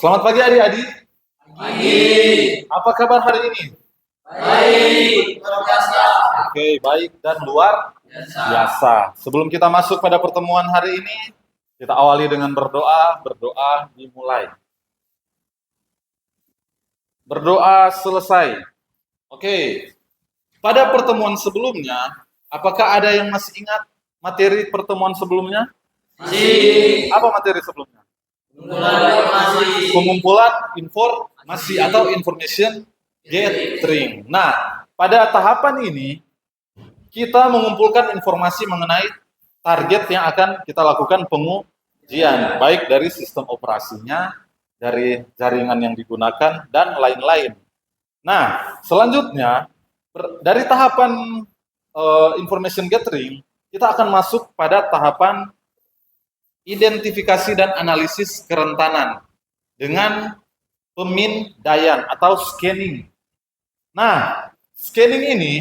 Selamat pagi adik-adik. Pagi. Apa kabar hari ini? Baik, luar biasa. Oke, baik dan luar biasa. Sebelum kita masuk pada pertemuan hari ini, kita awali dengan berdoa. Berdoa dimulai. Berdoa selesai. Oke. Pada pertemuan sebelumnya, apakah ada yang masih ingat materi pertemuan sebelumnya? Masih. Apa materi sebelumnya? Pengumpulan Informasi atau information gathering. Nah, pada tahapan ini kita mengumpulkan informasi mengenai target yang akan kita lakukan pengujian, baik dari sistem operasinya, dari jaringan yang digunakan, dan lain-lain. Nah, selanjutnya dari tahapan information gathering, kita akan masuk pada tahapan identifikasi dan analisis kerentanan dengan pemindaian atau scanning. Nah, scanning ini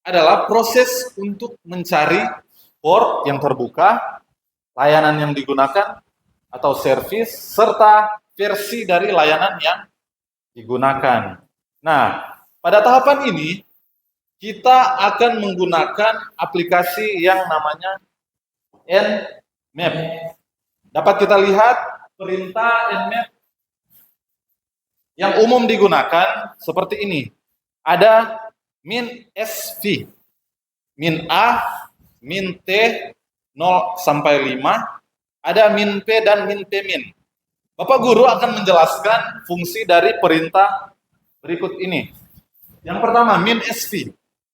adalah proses untuk mencari port yang terbuka, layanan yang digunakan atau service, serta versi dari layanan yang digunakan. Nah, pada tahapan ini kita akan menggunakan aplikasi yang namanya Nmap. Dapat kita lihat perintah Nmap yang umum digunakan seperti ini. Ada min SV, min A, min T 0 sampai 5, ada min P dan min P min. Bapak guru akan menjelaskan fungsi dari perintah berikut ini. Yang pertama, min SV.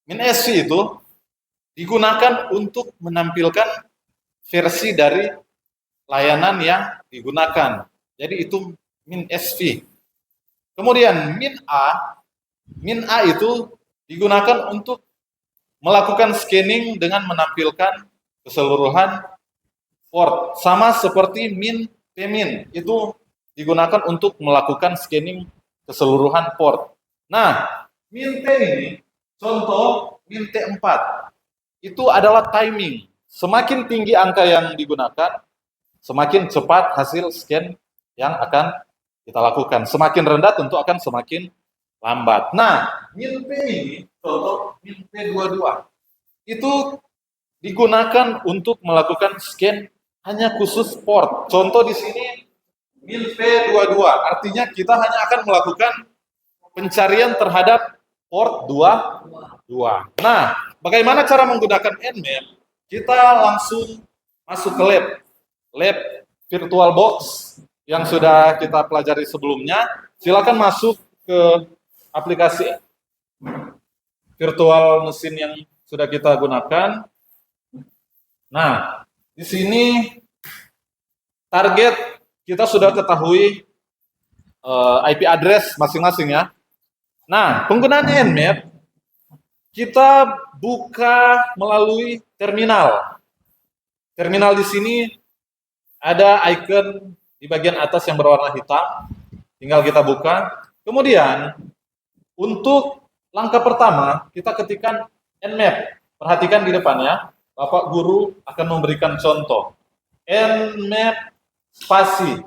Min SV itu digunakan untuk menampilkan versi dari layanan yang digunakan. Jadi itu min SV. Kemudian min A itu digunakan untuk melakukan scanning dengan menampilkan keseluruhan port. Sama seperti min P min, itu digunakan untuk melakukan scanning keseluruhan port. Nah, min T ini, contoh min T4, itu adalah timing. Semakin tinggi angka yang digunakan, semakin cepat hasil scan yang akan kita lakukan. Semakin rendah tentu akan semakin lambat. Nah, min P ini, contoh min P22, itu digunakan untuk melakukan scan hanya khusus port. Contoh di sini min P22, artinya kita hanya akan melakukan pencarian terhadap port 22. Nah, bagaimana cara menggunakan Nmap? Kita langsung masuk ke lab VirtualBox yang sudah kita pelajari sebelumnya. Silakan masuk ke aplikasi virtual mesin yang sudah kita gunakan. Nah, di sini target kita sudah ketahui IP address masing-masing ya. Nah, penggunaan Nmap kita buka melalui terminal. Terminal di sini ada icon di bagian atas yang berwarna hitam. Tinggal kita buka. Kemudian untuk langkah pertama kita ketikkan Nmap. Perhatikan di depannya, Bapak Guru akan memberikan contoh. Nmap spasi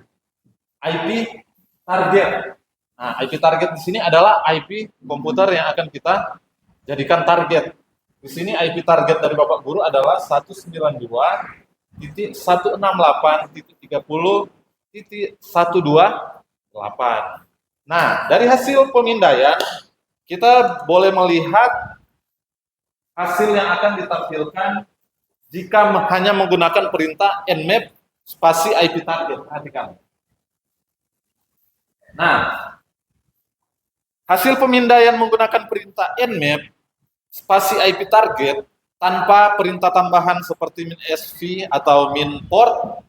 IP target. Nah, IP target di sini adalah IP komputer yang akan kita jadikan target. Di sini IP target dari Bapak Guru adalah 192.130.128. Nah, dari hasil pemindaian kita boleh melihat hasil yang akan ditampilkan jika hanya menggunakan perintah Nmap spasi IP target. Perhatikan. Nah, hasil pemindaian menggunakan perintah Nmap spasi IP target tanpa perintah tambahan seperti min SV atau min port,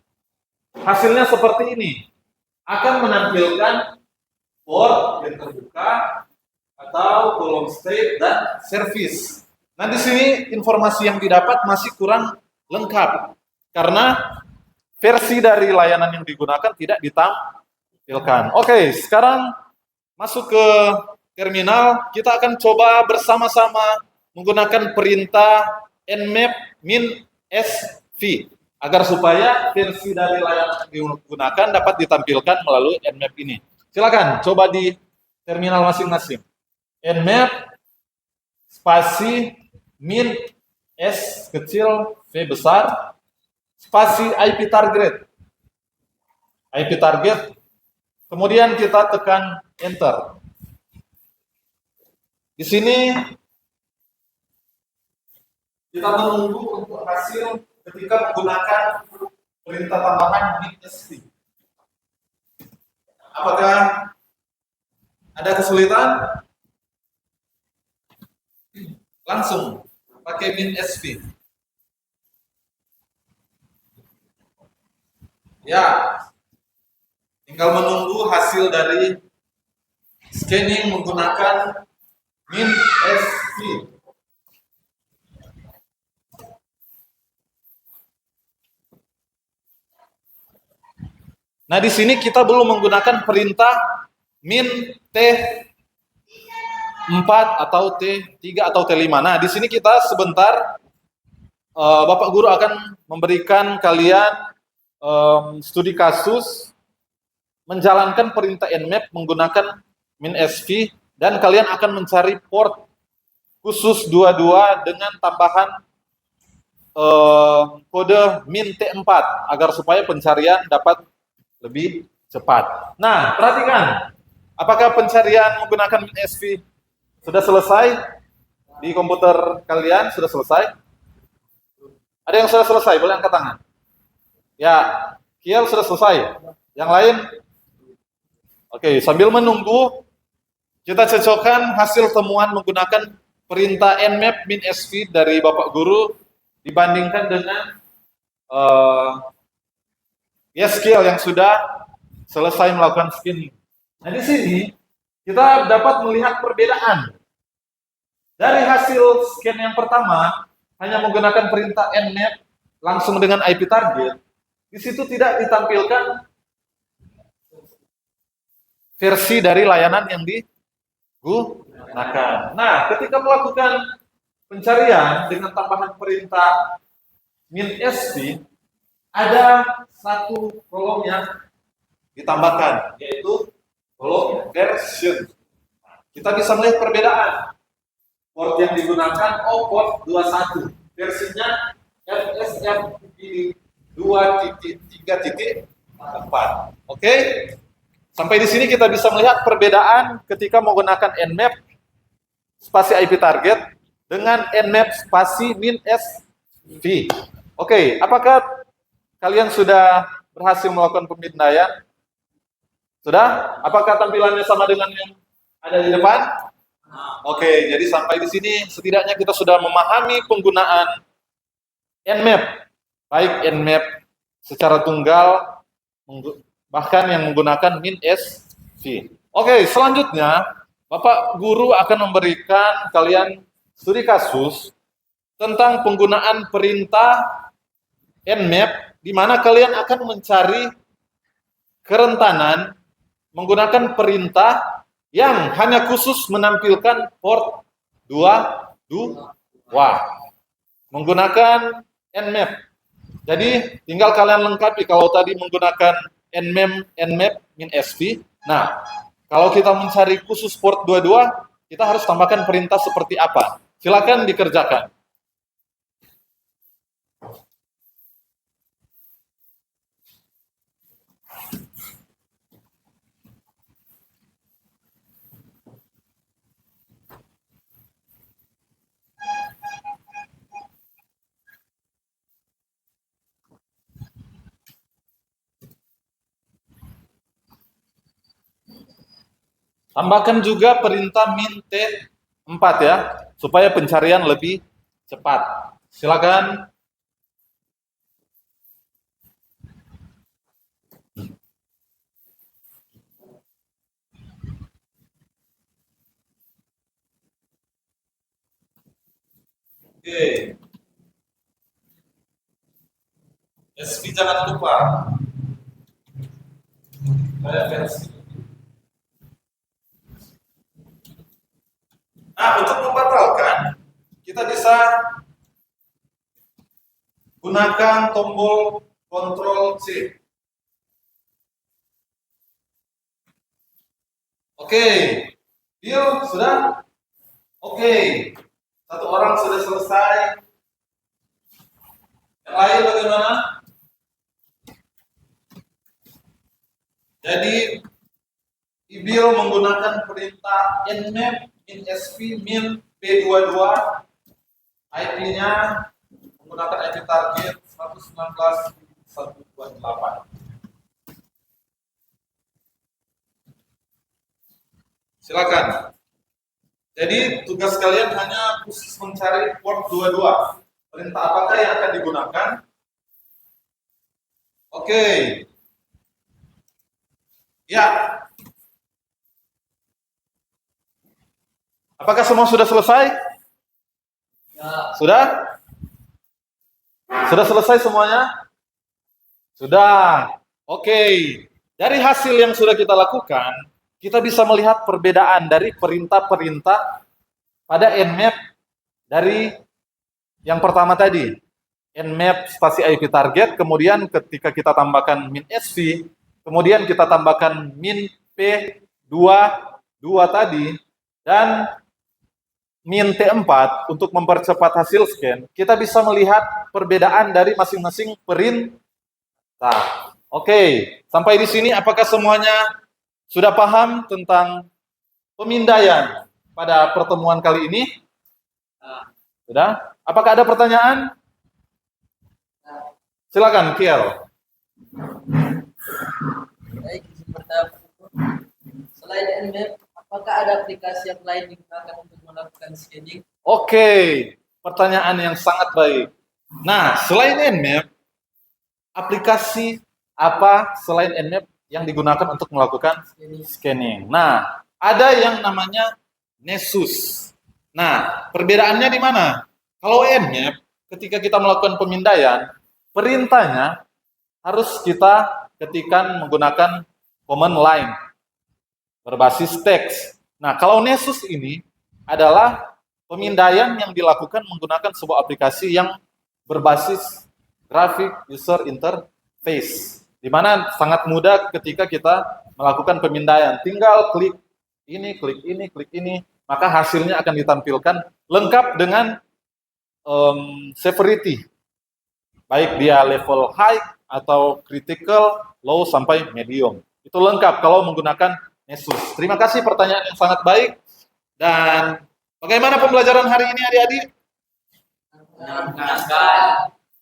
hasilnya seperti ini. Akan menampilkan port yang terbuka atau column state dan service. Nah, di sini informasi yang didapat masih kurang lengkap karena versi dari layanan yang digunakan tidak ditampilkan. Oke, sekarang masuk ke terminal, kita akan coba bersama-sama menggunakan perintah Nmap min SV agar supaya versi dari layanan yang digunakan dapat ditampilkan melalui Nmap ini. Silakan coba di terminal masing-masing. Nmap spasi min S kecil V besar spasi IP target. IP target. Kemudian kita tekan enter. Di sini kita menunggu untuk hasil ketika menggunakan perintah tambahan min-sv. Apakah ada kesulitan? Langsung pakai min-sv. Ya, tinggal menunggu hasil dari scanning menggunakan min-sv. Nah, di sini kita belum menggunakan perintah min T4 atau T3 atau T5. Nah, di sini kita sebentar Bapak Guru akan memberikan kalian studi kasus menjalankan perintah Nmap menggunakan min-sv dan kalian akan mencari port khusus 22 dengan tambahan kode min T4 agar supaya pencarian dapat lebih cepat. Nah, perhatikan, apakah pencarian menggunakan min-sv sudah selesai di komputer kalian? Sudah selesai? Ada yang sudah selesai? Boleh angkat tangan. Ya, Kiel sudah selesai. Yang lain? Oke, sambil menunggu, kita cocokkan hasil temuan menggunakan perintah Nmap min-sv dari Bapak Guru dibandingkan dengan skill yang sudah selesai melakukan scanning. Nah, di sini kita dapat melihat perbedaan. Dari hasil scan yang pertama, hanya menggunakan perintah Nmap langsung dengan IP target, di situ tidak ditampilkan versi dari layanan yang digunakan. Nah, ketika melakukan pencarian dengan tambahan perintah min-sv, ada satu kolom yang ditambahkan, yaitu kolom version. Kita bisa melihat perbedaan. Port yang digunakan, port 21. Versinya FSF 2.3.4. Oke? Sampai di sini kita bisa melihat perbedaan ketika menggunakan Nmap spasi IP target dengan Nmap spasi min-sv. Oke, apakah kalian sudah berhasil melakukan pemindaian? Sudah? Apakah tampilannya sama dengan yang ada di depan? Oke, jadi sampai di sini setidaknya kita sudah memahami penggunaan Nmap, baik Nmap secara tunggal, bahkan yang menggunakan min-sv. Oke, selanjutnya Bapak Guru akan memberikan kalian studi kasus tentang penggunaan perintah Nmap, di mana kalian akan mencari kerentanan menggunakan perintah yang hanya khusus menampilkan port 22 menggunakan Nmap. Jadi tinggal kalian lengkapi. Kalau tadi menggunakan Nmap min-sv. Nah, kalau kita mencari khusus port 22, kita harus tambahkan perintah seperti apa? Silakan dikerjakan. Tambahkan juga perintah min T4 ya, supaya pencarian lebih cepat. Silakan. Oke. SV jangan lupa. Versi. Nah, untuk membatalkan, kita bisa gunakan tombol Ctrl C. Oke, Bill sudah? Oke, satu orang sudah selesai. Yang lain bagaimana? Jadi, Bill menggunakan perintah nmap -sv min p22, IP-nya menggunakan IP target 119.128. Silakan. Jadi tugas kalian hanya khusus mencari port 22. Perintah apakah yang akan digunakan? Oke. Ya. Apakah semua sudah selesai? Ya. Sudah? Sudah selesai semuanya? Sudah. Oke. Dari hasil yang sudah kita lakukan, kita bisa melihat perbedaan dari perintah-perintah pada nmap dari yang pertama tadi. Nmap spasi IP target, kemudian ketika kita tambahkan min sv, kemudian kita tambahkan min p22 tadi, dan min t4 untuk mempercepat hasil scan, kita bisa melihat perbedaan dari masing-masing perintah. Oke, sampai di sini apakah semuanya sudah paham tentang pemindaian pada pertemuan kali ini? Sudah? Apakah ada pertanyaan? Silakan, Kiel. Baik, pertama, selain nmap, apakah ada aplikasi yang lain digunakan untuk melakukan scanning? Oke, pertanyaan yang sangat baik. Nah, selain nmap, aplikasi apa selain nmap yang digunakan untuk melakukan scanning? Nah, ada yang namanya Nessus. Nah, perbedaannya di mana? Kalau nmap, ketika kita melakukan pemindaian, perintahnya harus kita ketikkan menggunakan command line berbasis teks. Nah, kalau Nessus ini adalah pemindaian yang dilakukan menggunakan sebuah aplikasi yang berbasis graphic user interface, di mana sangat mudah ketika kita melakukan pemindaian. Tinggal klik ini, maka hasilnya akan ditampilkan lengkap dengan severity, baik dia level high atau critical, low sampai medium. Itu lengkap kalau menggunakan Nessus. Terima kasih, pertanyaan yang sangat baik. Dan bagaimana pembelajaran hari ini adik-adik?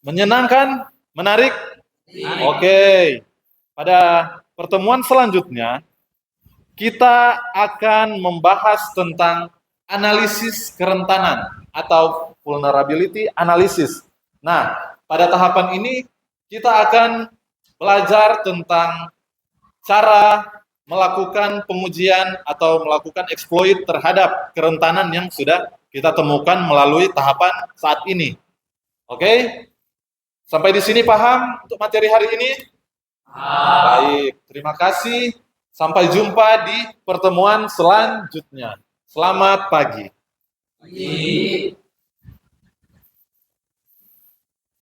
Menyenangkan? Menarik? Oke. Pada pertemuan selanjutnya, kita akan membahas tentang analisis kerentanan atau vulnerability analysis. Nah, pada tahapan ini kita akan belajar tentang cara melakukan pengujian atau melakukan exploit terhadap kerentanan yang sudah kita temukan melalui tahapan saat ini. Oke? Sampai di sini paham untuk materi hari ini? Baik, terima kasih. Sampai jumpa di pertemuan selanjutnya. Selamat pagi. Pagi.